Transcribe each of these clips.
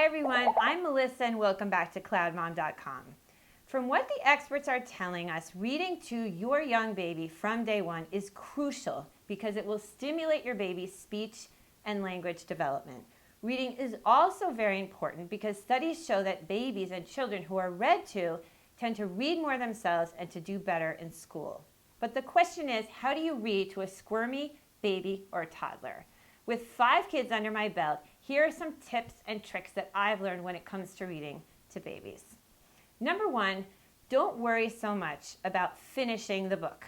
everyone, I'm Melissa and welcome back to CloudMom.com. From what the experts are telling us, reading to your young baby from day one is crucial because it will stimulate your baby's speech and language development. Reading is also very important because studies show that babies and children who are read to tend to read more themselves and to do better in school. But the question is, how do you read to a squirmy baby or toddler? With 5 kids under my belt, here are some tips and tricks that I've learned when it comes to reading to babies. Number 1, don't worry so much about finishing the book.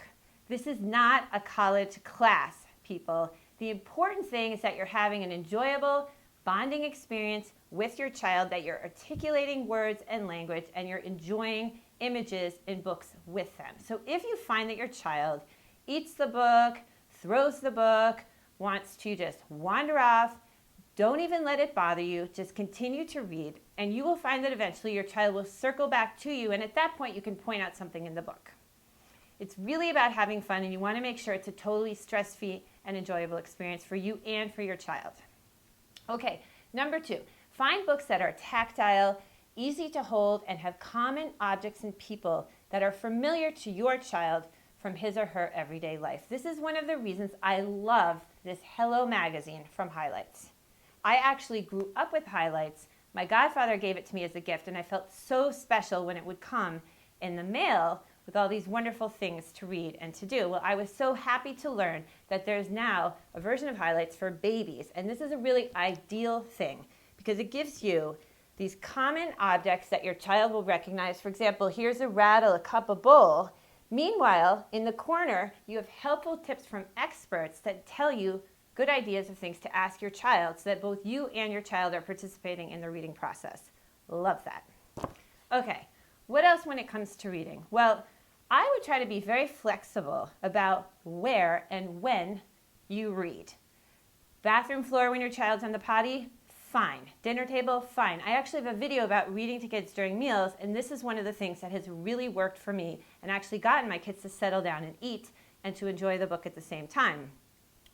This is not a college class, people. The important thing is that you're having an enjoyable, bonding experience with your child, that you're articulating words and language, and you're enjoying images in books with them. So if you find that your child eats the book, throws the book, wants to just wander off, don't even let it bother you. Just continue to read, and you will find that eventually your child will circle back to you, and at that point you can point out something in the book. It's really about having fun, and you want to make sure it's a totally stress-free and enjoyable experience for you and for your child. Okay, number 2, find books that are tactile, easy to hold, and have common objects and people that are familiar to your child from his or her everyday life. This is one of the reasons I love this Hello magazine from Highlights. I actually grew up with Highlights. My Godfather gave it to me as a gift, and I felt so special when it would come in the mail with all these wonderful things to read and to do. Well, I was so happy to learn that there's now a version of Highlights for babies, and this is a really ideal thing because it gives you these common objects that your child will recognize. For example, here's a rattle, a cup, a bowl. Meanwhile, in the corner, you have helpful tips from experts that tell you good ideas of things to ask your child so that both you and your child are participating in the reading process. Love that. Okay, what else when it comes to reading? Well, I would try to be very flexible about where and when you read. Bathroom floor when your child's on the potty? Fine. Dinner table? Fine. I actually have a video about reading to kids during meals, and this is one of the things that has really worked for me and actually gotten my kids to settle down and eat and to enjoy the book at the same time.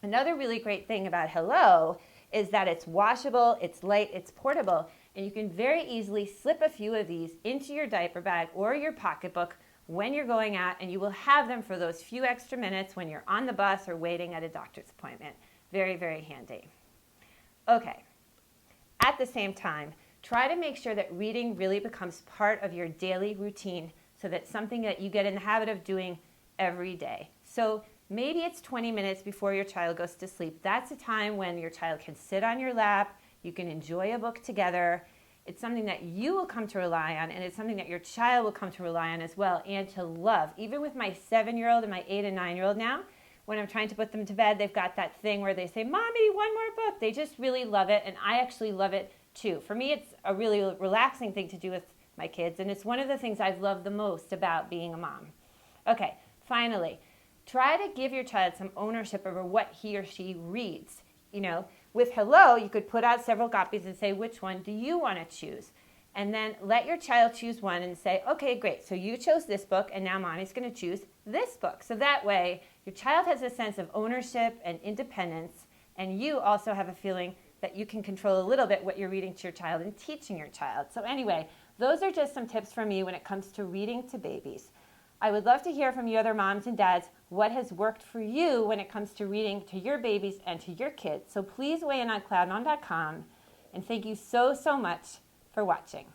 Another really great thing about Hello is that it's washable, it's light, it's portable, and you can very easily slip a few of these into your diaper bag or your pocketbook when you're going out, and you will have them for those few extra minutes when you're on the bus or waiting at a doctor's appointment. Very, very handy. Okay. At the same time, try to make sure that reading really becomes part of your daily routine so that's something that you get in the habit of doing every day. So maybe it's 20 minutes before your child goes to sleep. That's a time when your child can sit on your lap, you can enjoy a book together. It's something that you will come to rely on, and it's something that your child will come to rely on as well and to love. Even with my 7-year-old and my 8 and 9-year-old now, when I'm trying to put them to bed, they've got that thing where they say, "Mommy, one more book." They just really love it, and I actually love it too. For me, it's a really relaxing thing to do with my kids, and it's one of the things I've loved the most about being a mom. Okay, finally, try to give your child some ownership over what he or she reads. You know, with Hello, you could put out several copies and say, which one do you want to choose? And then let your child choose one and say, okay, great, so you chose this book, and now Mommy's going to choose this book. So that way, your child has a sense of ownership and independence, and you also have a feeling that you can control a little bit what you're reading to your child and teaching your child. So anyway, those are just some tips from me when it comes to reading to babies. I would love to hear from you other moms and dads what has worked for you when it comes to reading to your babies and to your kids. So please weigh in on CloudMom.com, and thank you so, so much for watching.